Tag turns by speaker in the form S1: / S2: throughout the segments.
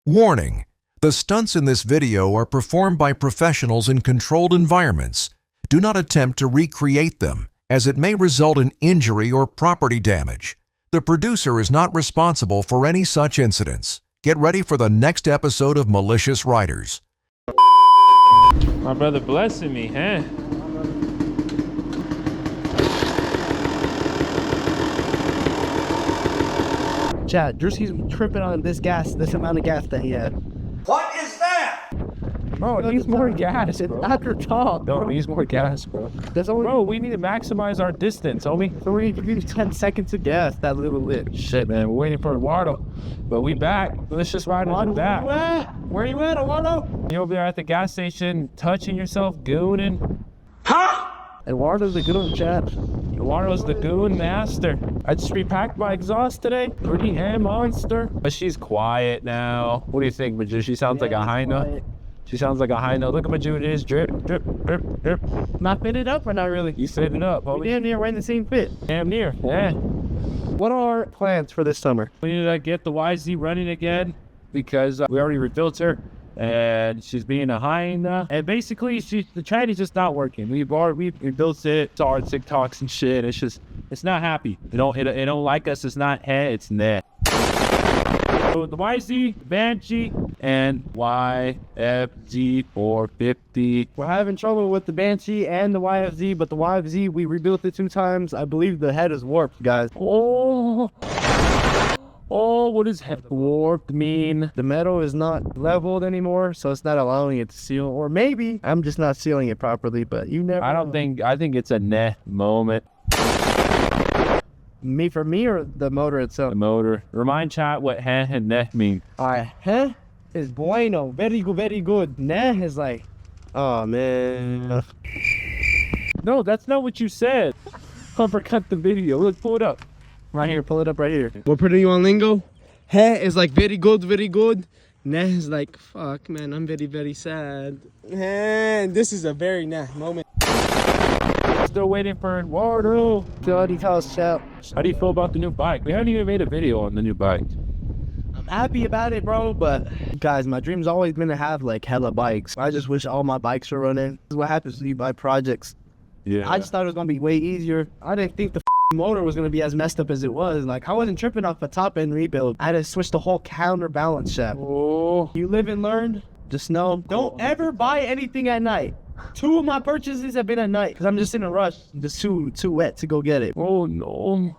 S1: Warning: the stunts in this video are performed by professionals in controlled environments. Do not attempt to recreate them, as it may result in injury or property damage. The producer is not responsible for any such incidents. Get ready for the next episode of Malicious Writers.
S2: My brother blessing me, huh?
S3: Chad, Drewski's tripping on this amount of gas that he had.
S4: What is that?
S2: Bro, it needs more gas,
S3: It's
S2: bro.
S3: after talk.
S2: No, it needs more gas, bro.
S3: There's only
S2: Bro, we need to maximize our distance, homie.
S3: 10 seconds of gas, that little lit.
S2: Shit, man, we're waiting for Eduardo. But we back. Let's just ride on back.
S3: Where you at, Eduardo?
S2: You over there at the gas station, touching yourself, gooning.
S3: Eduardo's a good one, Chad.
S2: Eduardo's the goon master. I just repacked my exhaust today. Pretty hand monster. But she's quiet now. What do you think, Maju? She sounds like a hyena. She sounds like a high note. Look at my Jude. It is drip, drip, drip, drip.
S3: Not fitted up or not really?
S2: You fit it up,
S3: We
S2: homie.
S3: damn near wearing the same fit.
S2: Damn near, yeah.
S3: What are our plans for this summer?
S2: We need to get the YZ running again because we already rebuilt her and she's being a hyena. And basically, the tranny's just not working. We built it, saw our TikToks and shit. It's not happy. It don't like us. It's not hey, it's nah. So the YZ, Banshee, and YFZ 450.
S3: We're having trouble with the Banshee and the YFZ, but the YFZ, we rebuilt it 2 times. I believe the head is warped, guys.
S2: Oh, what does warped mean?
S3: The metal is not leveled anymore, so it's not allowing it to seal. Or maybe I'm just not sealing it properly, but you never know.
S2: I think it's a nah moment.
S3: For me or the motor itself?
S2: The motor. Remind chat what heh and nah mean.
S3: Alright, heh is bueno, very good, very good. Nah is like, oh man.
S2: No, that's not what you said. Uppercut the video. Look, pull it up.
S3: Right here, pull it up right here.
S5: We're putting you on lingo. Heh is like very good, very good. Nah is like, fuck man, I'm very, very sad. And this is a very nah moment.
S2: Still waiting for Eduardo.
S3: Bloody house shout.
S2: How do you feel about the new bike? We haven't even made a video on the new bike.
S3: I'm happy about it, bro, but guys, my dream's always been to have like hella bikes. I just wish all my bikes were running. This is what happens when you buy projects.
S2: Yeah.
S3: I just thought it was gonna be way easier. I didn't think the motor was gonna be as messed up as it was. Like, I wasn't tripping off a top end rebuild. I had to switch the whole counterbalance shaft.
S2: Oh.
S3: You live and learn. Just know, don't ever buy anything at night. 2 of my purchases have been at night because I'm just in a rush. Just too wet to go get it.
S2: Oh no.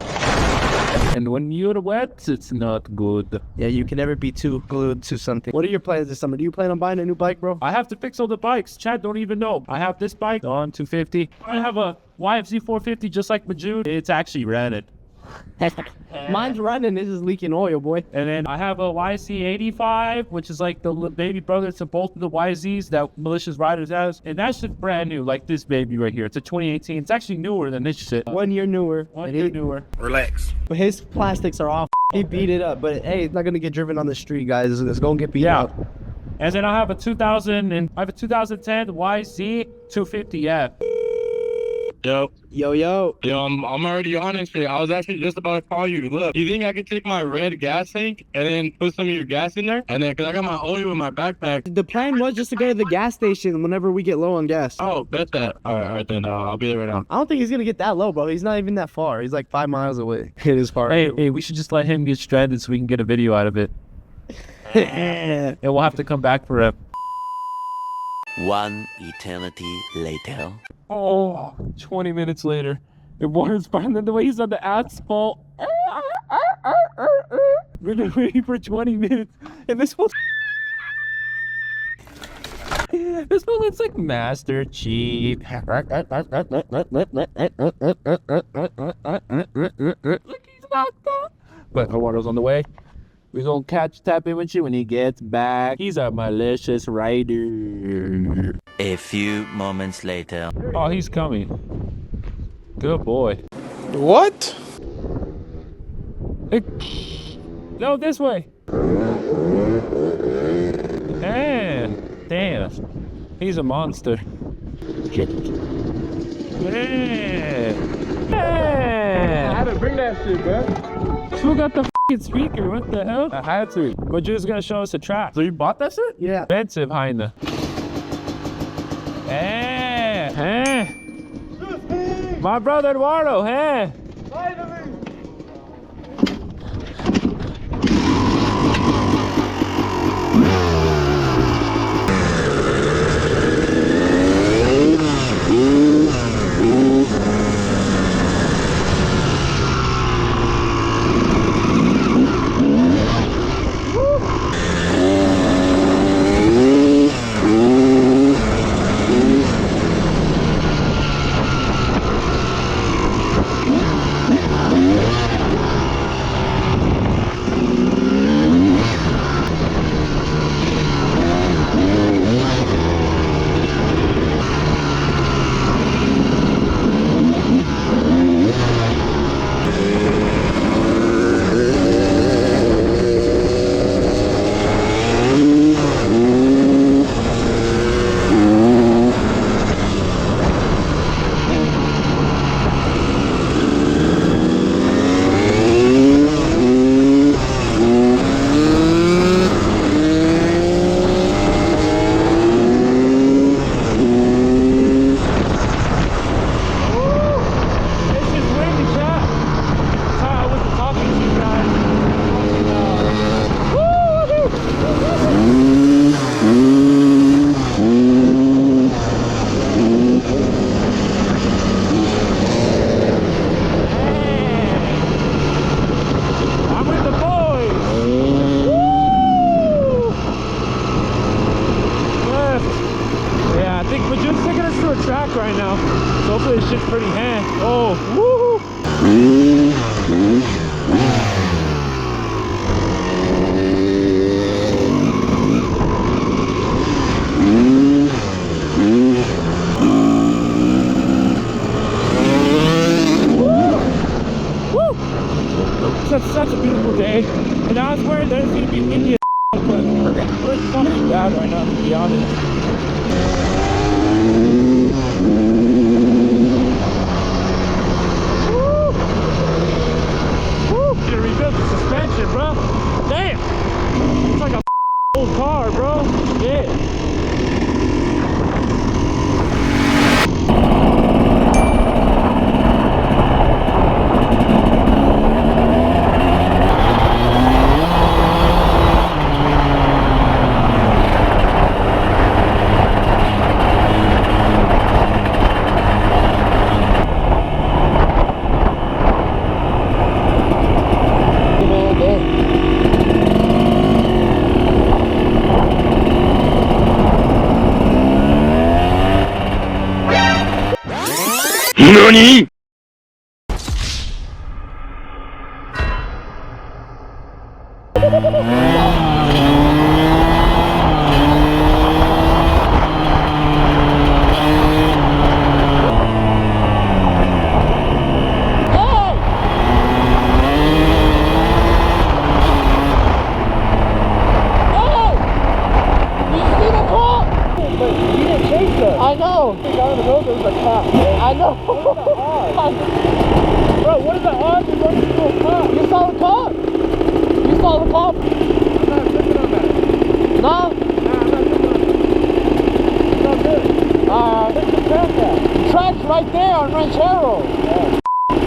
S2: And when you're wet, it's not good.
S3: Yeah, you can never be too glued to something. What are your plans this summer? Do you plan on buying a new bike, bro?
S2: I have to fix all the bikes. Chad don't even know. I have this bike on 250. I have a YFZ 450 just like Majune. It's actually rented.
S3: Mine's running. This is leaking oil, boy.
S2: And then I have a YC 85, which is like the baby brother to both of the YZs that Malicious Writers has. And that's just brand new, like this baby right here. It's a 2018. It's actually newer than this shit.
S3: 1 year newer.
S2: 1 year newer.
S4: Relax.
S3: But his plastics are off. He beat it up. But hey, it's not gonna get driven on the street, guys. It's gonna get beat up.
S2: And then I have a 2010 YZ 250F.
S4: Yo,
S3: Yo.
S4: I'm already on it. I was actually just about to call you. Look, you think I could take my red gas tank and then put some of your gas in there? And then, cause I got my oil in my backpack.
S3: The plan was just to go to the gas station whenever we get low on gas.
S4: Oh, bet that. All right, then I'll be there right now.
S3: I don't think he's gonna get that low, bro. He's not even that far. He's like 5 miles away. It is far.
S2: Hey, we should just let him get stranded so we can get a video out of it. And we'll have to come back for it.
S6: 1 eternity later.
S2: Oh, 20 minutes later. It was finding the way he's on the asphalt. We've been waiting for 20 minutes. And this fool looks like Master Chief. Look, he's locked up. But Eduardo's on the way. We're gonna tap in with you when he gets back. He's a malicious rider.
S6: A few moments later.
S2: Oh, he's coming. Good boy.
S5: What?
S2: Hey. No, this way. Damn. He's a monster. I had to bring that shit, bro. Who got the speaker. What the hell? I had to. But you're just gonna show us a track. So you bought that shit?
S3: Yeah.
S2: Expensive, kinda. Hey, hey. My brother Eduardo, hey. Right now, so hopefully this shit's pretty hand. Oh, woo! Such a beautiful day, and I was worried there's gonna be Indian, but it's not too bad right now, to be honest. Rebuilt the suspension, bro. Damn! It's like a old car, bro. Yeah.
S4: NANI?!
S3: I know. Down the road, there was a cop. I know.
S2: Bro, what is the odds of running into a cop?
S3: You saw the cop? You saw the cop?
S2: I'm not tripping on that.
S3: No?
S2: Nah, I'm not tripping on that. It's all good. Where's the track at?
S3: The track's right there on Ranchero.
S2: Yeah.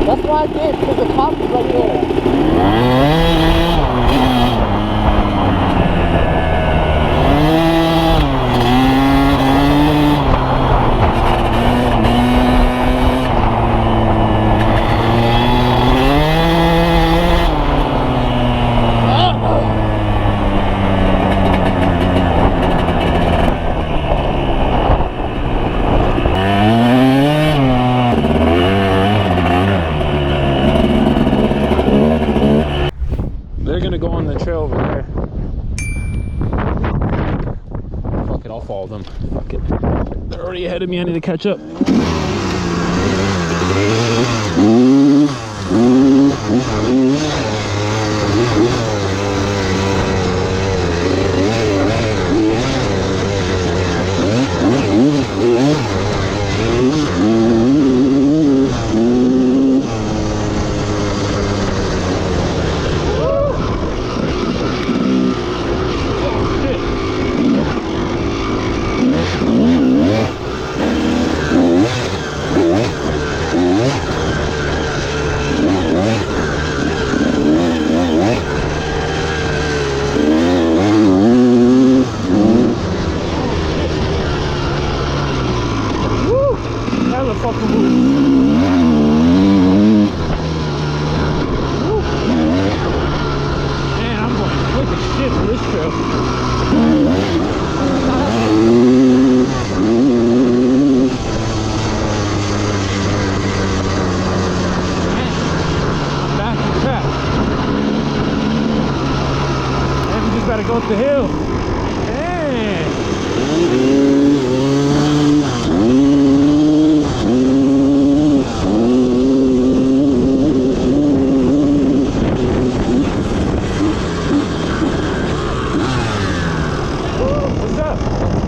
S3: That's why I did, because the cop is right there.
S2: They're gonna go on the trail over there. Fuck it, I'll follow them. Fuck it. They're already ahead of me, I need to catch up.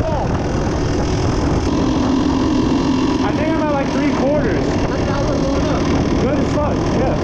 S2: up. I think I'm at like 3/4.
S3: That's how we're going up.
S2: Good as fuck, yeah.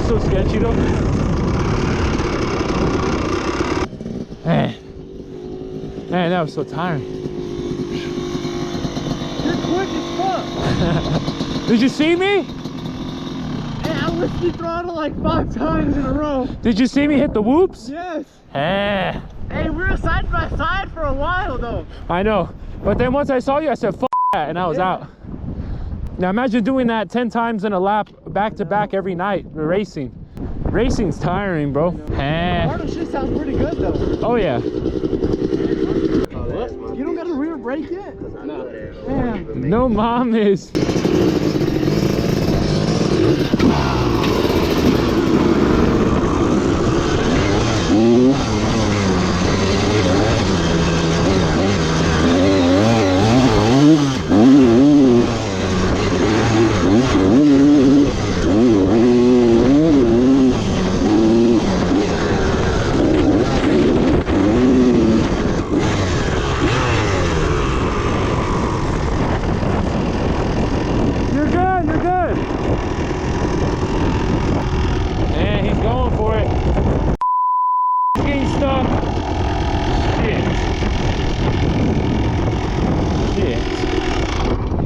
S2: So sketchy though. Man, that was so tiring.
S3: You're quick as fuck.
S2: Did you see me?
S3: Hey, I whipped the throttle like 5 times in a row.
S2: Did you see me hit the whoops?
S3: Yes.
S2: Eh.
S3: Hey, we were side by side for a while though.
S2: I know. But then once I saw you, I said, "F that," and I was out. Now imagine doing that 10 times in a lap, back to back every night, racing. Racing's tiring, bro.
S3: Throttle shit sounds pretty good though.
S2: Oh yeah.
S3: What? You don't got a rear brake yet? No. Damn.
S2: No mom is.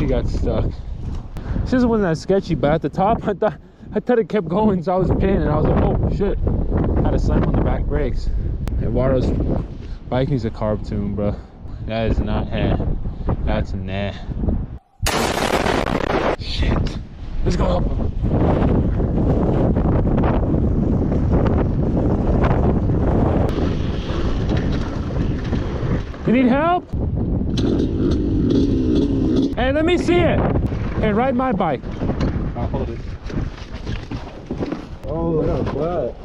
S2: Got stuck. This wasn't that sketchy, but at the top I thought it kept going, so I was pinned and I was like, oh shit. Had to slam on the back brakes. Eduardo's bike needs a carb tune, bro. That is not that's nah. Shit. Let's go. You need help? Hey, let me see it. Hey, ride my bike.
S4: I'll hold it.
S5: Oh, what?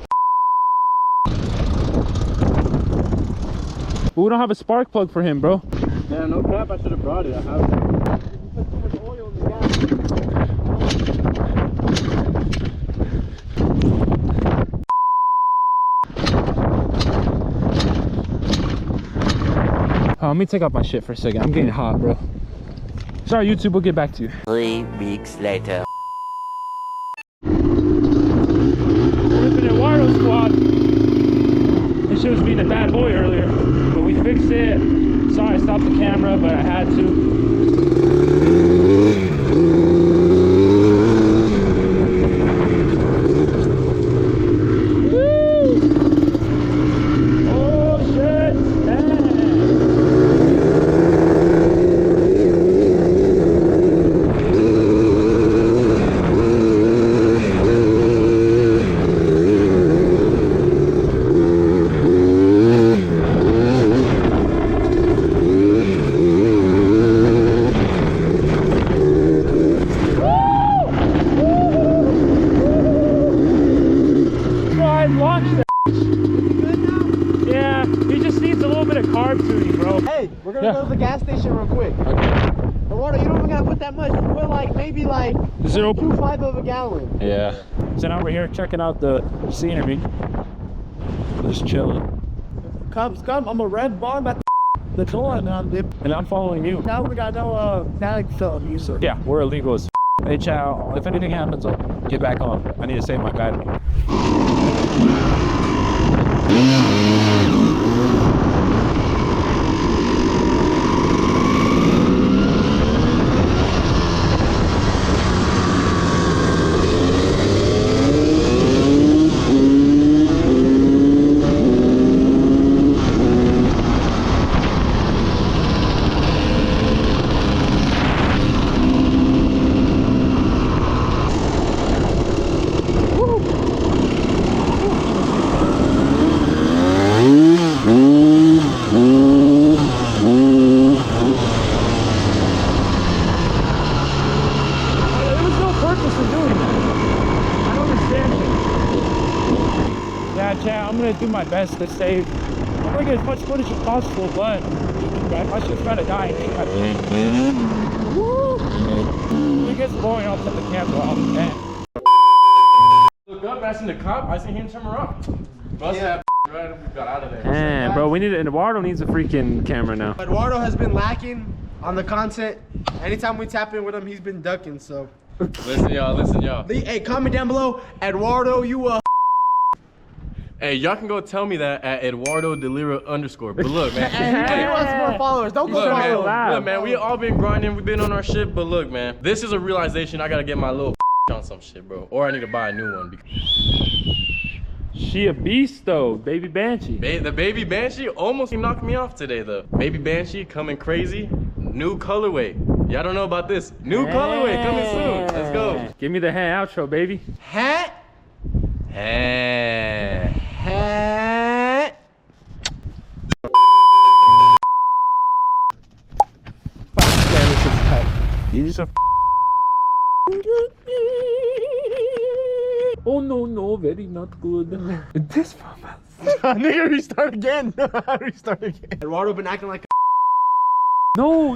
S2: But we don't have a spark plug for him, bro.
S4: Yeah, no cap, I should have brought it. I have it.
S3: You put too much oil in the gas.
S2: Oh, let me take off my shit for a second. I'm getting hot, bro. Sorry, YouTube, we'll get back to you.
S6: 3 weeks later.
S2: Ripping Eduardo squad. This shit was being a bad boy earlier, but we fixed it. Sorry I stopped the camera, but I had to.
S5: that much. You put like maybe like 0.25 of a gallon.
S4: Yeah.
S2: So now we're here checking out the scenery. Just chilling.
S5: Come, I'm a red bomb at the door and
S2: And I'm following you.
S5: now we got no tag film. So
S2: Yeah, we're illegal as Hey, chow. If anything happens, I'll get back on. I need to save my battery. I'm gonna do my best to save. I'm gonna get as much footage as possible, but I should try to die. Woo! When it gets boring, I'll set the camera off.
S4: Look up, I seen the cop. I seen him turn around. Must have right we got out of there.
S2: Man, bro, Eduardo needs a freaking camera now.
S5: Eduardo has been lacking on the content. Anytime we tap in with him, he's been ducking. So
S4: Listen, y'all.
S5: hey, comment down below, Eduardo, you
S4: Hey, y'all can go tell me that at Eduardo Delira _. But look, man.
S5: He wants more followers. Don't go
S4: Look, man,
S5: follow him.
S4: look, man, we all been grinding, we've been on our shit, but look, man, this is a realization. I gotta get my little on some shit, bro, or I need to buy a new one.
S2: She a beast though, baby Banshee.
S4: The baby Banshee almost knocked me off today, though. Baby Banshee coming crazy, new colorway. Y'all don't know about this. New colorway coming soon. Let's go.
S2: Give me the hand outro, baby.
S5: Hat.
S4: Hey.
S5: Hat.
S2: You just a Oh no, very not good. This
S5: Nigga, restart again. Restart again. Eduardo been acting like
S2: No.